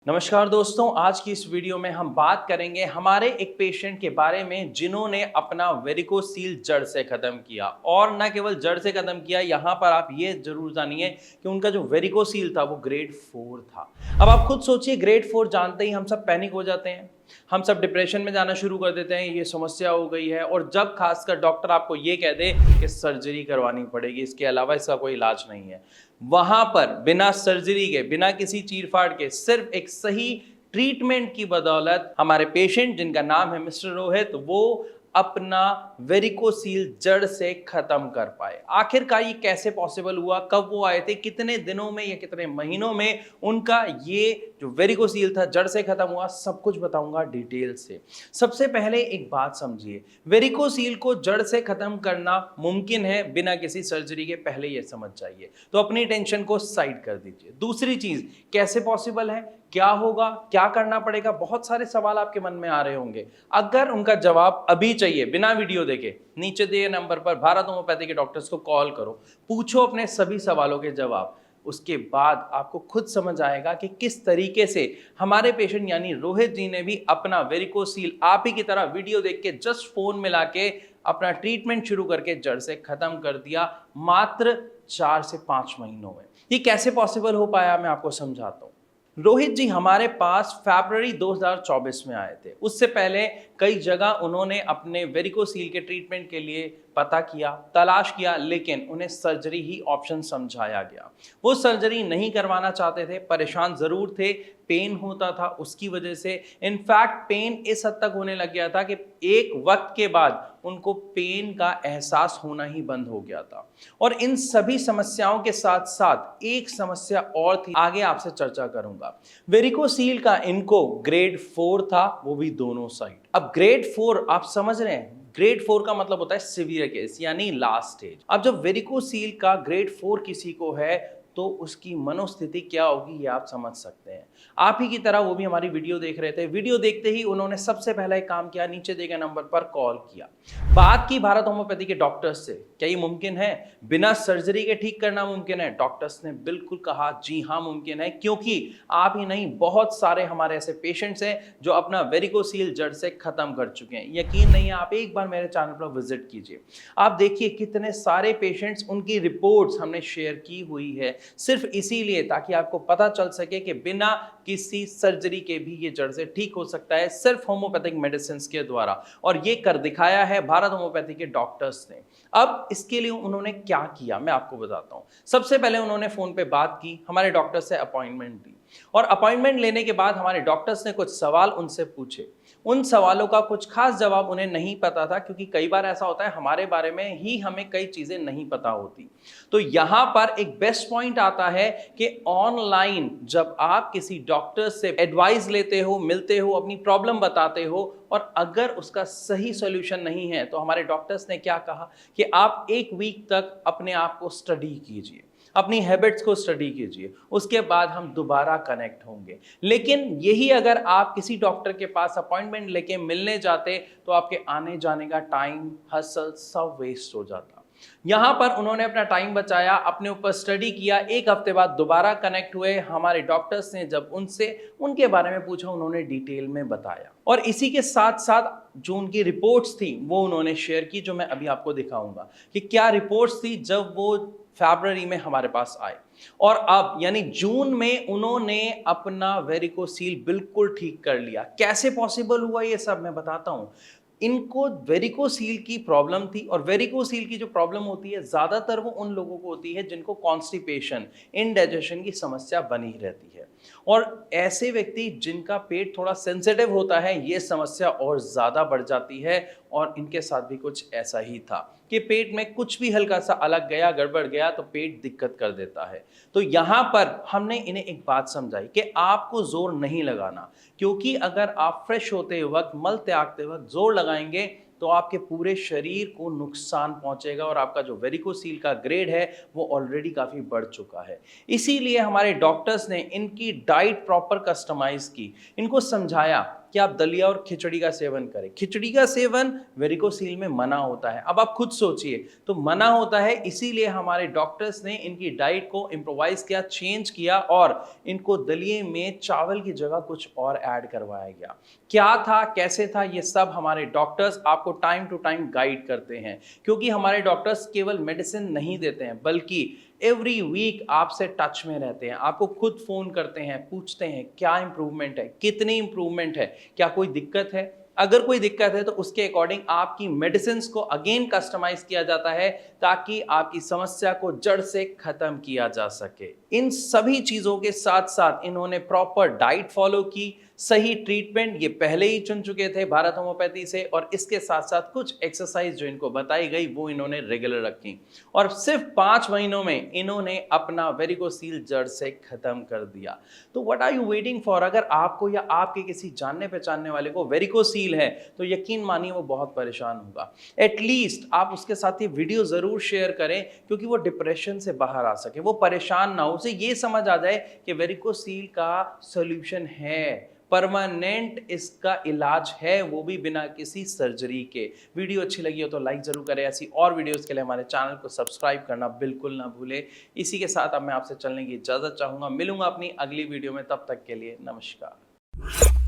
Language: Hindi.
नमस्कार दोस्तों, आज की इस वीडियो में हम बात करेंगे हमारे एक पेशेंट के बारे में जिन्होंने अपना वेरिकोसील जड़ से खत्म किया। और न केवल जड़ से खत्म किया, यहाँ पर आप ये जरूर जानिए कि उनका जो वेरिकोसील था वो ग्रेड 4 था। अब आप खुद सोचिए, ग्रेड 4 जानते ही हम सब पैनिक हो जाते हैं, हम सब डिप्रेशन में जाना शुरू कर देते हैं, ये समस्या हो गई है। और जब खासकर डॉक्टर आपको ये कह दे कि सर्जरी करवानी पड़ेगी, इसके अलावा इसका कोई इलाज नहीं है, वहां पर बिना सर्जरी के, बिना किसी चीरफाड़ के, सिर्फ एक सही ट्रीटमेंट की बदौलत हमारे पेशेंट, जिनका नाम है मिस्टर रोहित, वो अपना वेरिकोसील जड़ से खत्म कर पाए। आखिरकार ये कैसे पॉसिबल हुआ, कब वो आए थे, कितने दिनों में या कितने महीनों में उनका ये जो वेरिकोसील था जड़ से खत्म हुआ, सब कुछ बताऊंगा डिटेल से। सबसे पहले एक बात समझिए, वेरिकोसील को जड़ से खत्म करना मुमकिन है बिना किसी सर्जरी के, पहले ये समझ जाइए। तो अपनी टेंशन को साइड कर दीजिए। दूसरी चीज, कैसे पॉसिबल है, क्या होगा, क्या करना पड़ेगा, बहुत सारे सवाल आपके मन में आ रहे होंगे। अगर उनका जवाब अभी चाहिए, बिना वीडियो देखे, नीचे दिए नंबर पर भारत होम्योपैथी के डॉक्टर्स को कॉल करो, पूछो अपने सभी सवालों के जवाब। उसके बाद आपको खुद समझ आएगा कि किस तरीके से हमारे पेशेंट यानी रोहित जी ने भी अपना वेरिकोसील आप ही की तरह वीडियो देख के, जस्ट फोन मिला के अपना ट्रीटमेंट शुरू करके जड़ से खत्म कर दिया, मात्र 4 से 5 महीनों में। ये कैसे पॉसिबल हो पाया, मैं आपको समझाता हूं। रोहित जी हमारे पास फरवरी 2024 में आए थे। उससे पहले कई जगह उन्होंने अपने वेरिकोसील के ट्रीटमेंट के लिए पता किया, तलाश किया, लेकिन उन्हें सर्जरी ही ऑप्शन समझाया गया। वो सर्जरी नहीं करवाना चाहते थे, परेशान जरूर थे, पेन होता था उसकी वजह से। इनफैक्ट पेन इस हद तक होने लग गया था कि एक वक्त के बाद उनको पेन का एहसास होना ही बंद हो गया था। और इन सभी समस्याओं के साथ साथ एक समस्या और थी, आगे आपसे चर्चा करूंगा। वेरिकोसील का इनको ग्रेड 4 था, वो भी दोनों साइड। अब ग्रेड 4 आप समझ रहे हैं, ग्रेड 4 का मतलब होता है सीवियर केस, यानी लास्ट स्टेज। अब जब वेरिकोसील का ग्रेड 4 किसी को है तो उसकी मनोस्थिति क्या होगी, ये आप समझ सकते हैं। आप ही की तरह वो भी हमारी वीडियो देख रहे थे। वीडियो देखते ही उन्होंने सबसे पहला एक काम किया, नीचे दिए गए नंबर पर कॉल किया, बात की भारत होम्योपैथी के डॉक्टर्स से। क्या ये मुमकिन है, बिना सर्जरी के ठीक करना मुमकिन है? डॉक्टर्स ने बिल्कुल कहा, जी हाँ मुमकिन है, क्योंकि आप ही नहीं, बहुत सारे हमारे ऐसे पेशेंट्स हैं जो अपना वेरिकोसील जड़ से खत्म कर चुके हैं। यकीन नहीं है, आप एक बार मेरे चैनल पर विजिट कीजिए, आप देखिए कितने सारे पेशेंट्स, उनकी रिपोर्ट्स हमने शेयर की हुई है, सिर्फ इसीलिए ताकि आपको पता चल सके कि बिना किसी सर्जरी के भी ये जड़ से ठीक हो सकता है, सिर्फ होम्योपैथिक मेडिसिन के द्वारा। और ये कर दिखाया है भारत होम्योपैथी के डॉक्टर्स ने। अब इसके लिए उन्होंने क्या किया, मैं आपको बताता हूं। सबसे पहले उन्होंने फोन पे बात की, हमारे डॉक्टर से अपॉइंटमेंट दी, और अपॉइंटमेंट लेने के बाद हमारे डॉक्टर्स ने कुछ सवाल उनसे पूछे। उन सवालों का कुछ खास जवाब उन्हें नहीं पता था, क्योंकि कई बार ऐसा होता है हमारे बारे में ही हमें कई चीजें नहीं पता होती। तो यहां पर एक बेस्ट पॉइंट आता है कि ऑनलाइन जब आप किसी डॉक्टर से एडवाइस लेते हो, मिलते हो, अपनी प्रॉब्लम बताते हो, और अगर उसका सही सॉल्यूशन नहीं है, तो हमारे डॉक्टर्स ने क्या कहा कि आप एक वीक तक अपने आप को स्टडी कीजिए, अपनी हैबिट्स को स्टडी कीजिए, उसके बाद हम दोबारा कनेक्ट होंगे। लेकिन यही अगर आप किसी डॉक्टर के पास अपॉइंटमेंट लेके मिलने जाते तो आपके आने जाने का टाइम, हसल सब वेस्ट हो जाता। यहां पर उन्होंने अपना टाइम बचाया, अपने ऊपर स्टडी किया, एक हफ्ते बाद दोबारा कनेक्ट हुए। हमारे डॉक्टर्स ने जब उनसे उनके बारे में पूछा, उन्होंने डिटेल में बताया, और इसी के साथ साथ जो उनकी रिपोर्ट्स थी वो उन्होंने शेयर की, जो मैं अभी आपको दिखाऊंगा कि क्या रिपोर्ट्स थी जब वो फरवरी में हमारे पास आए। और अब यानी जून में उन्होंने अपना वेरिकोसील बिल्कुल ठीक कर लिया। कैसे पॉसिबल हुआ ये सब मैं बताता हूं। इनको वेरिकोसील की प्रॉब्लम थी, और वेरिकोसील की जो प्रॉब्लम होती है ज्यादातर वो उन लोगों को होती है जिनको कॉन्स्टिपेशन, इनडाइजेशन की समस्या बनी रहती है। और ऐसे व्यक्ति जिनका पेट थोड़ा सेंसिटिव होता है, ये समस्या और ज्यादा बढ़ जाती है। और इनके साथ भी कुछ ऐसा ही था कि पेट में कुछ भी हल्का सा अलग गया, गड़बड़ गया, तो पेट दिक्कत कर देता है। तो यहां पर हमने इन्हें एक बात समझाई कि आपको जोर नहीं लगाना, क्योंकि अगर आप फ्रेश होते वक्त, मल त्यागते वक्त जोर लगाएंगे तो आपके पूरे शरीर को नुकसान पहुंचेगा, और आपका जो वेरिकोसील का ग्रेड है वो ऑलरेडी काफी बढ़ चुका है। इसीलिए हमारे डॉक्टर्स ने इनकी डाइट प्रॉपर कस्टमाइज की, इनको समझाया कि आप दलिया और खिचड़ी का सेवन करें। खिचड़ी का सेवन वेरिकोसील में मना होता है। अब आप खुद सोचिए, तो मना होता है, इसीलिए हमारे डॉक्टर्स ने इनकी डाइट को इम्प्रोवाइज किया, चेंज किया और इनको दलिये में चावल की जगह कुछ और ऐड करवाया गया। क्या था, कैसे था, ये सब हमारे डॉक्टर्स आपको टाइम टू टाइम गाइड करते हैं, क्योंकि हमारे डॉक्टर्स केवल मेडिसिन नहीं देते हैं बल्कि एवरी वीक आपसे टच में रहते हैं, आपको खुद फोन करते हैं, पूछते हैं क्या इंप्रूवमेंट है, कितनी इंप्रूवमेंट है, क्या कोई दिक्कत है। अगर कोई दिक्कत है तो उसके अकॉर्डिंग आपकी मेडिसिन को अगेन कस्टमाइज किया जाता है ताकि आपकी समस्या को जड़ से खत्म किया जा सके। इन सभी चीजों के साथ साथ इन्होंने प्रॉपर डाइट फॉलो की, सही ट्रीटमेंट ये पहले ही चुन चुके थे भारत होम्योपैथी से, और इसके साथ साथ कुछ एक्सरसाइज जो इनको बताई गई वो इन्होंने रेगुलर रखी, और सिर्फ 5 महीनों में इन्होंने अपना वेरिकोसील जड़ से खत्म कर दिया। तो what are you waiting for? अगर आपको या आपके किसी जानने पहचानने वाले को वेरिकोसील है तो यकीन मानिए वो बहुत परेशान होगा। एटलीस्ट आप उसके साथ ये वीडियो जरूर शेयर करें, क्योंकि वो डिप्रेशन से बाहर आ सके, वो परेशान ना हो, उसे ये समझ आ जाए कि वेरिकोसील का सॉल्यूशन है, परमानेंट इसका इलाज है, वो भी बिना किसी सर्जरी के। वीडियो अच्छी लगी हो तो लाइक जरूर करें। ऐसी और वीडियोस के लिए हमारे चैनल को सब्सक्राइब करना बिल्कुल ना भूलें। इसी के साथ अब मैं आपसे चलने की इजाजत चाहूंगा। मिलूंगा अपनी अगली वीडियो में, तब तक के लिए नमस्कार।